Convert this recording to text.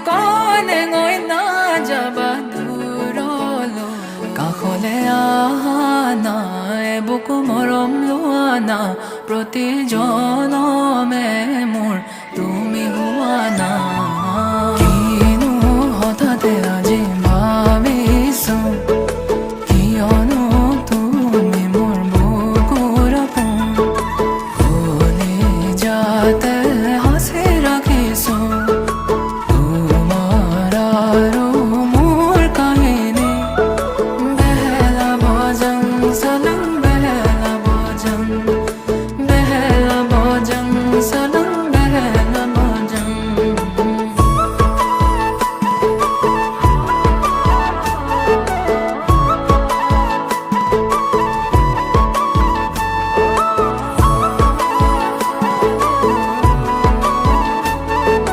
কনে গৈ না যাবা দূৰলৈ কাষলে আহা না বুকু মৰম লোৱা না প্ৰতি জনমে মোৰ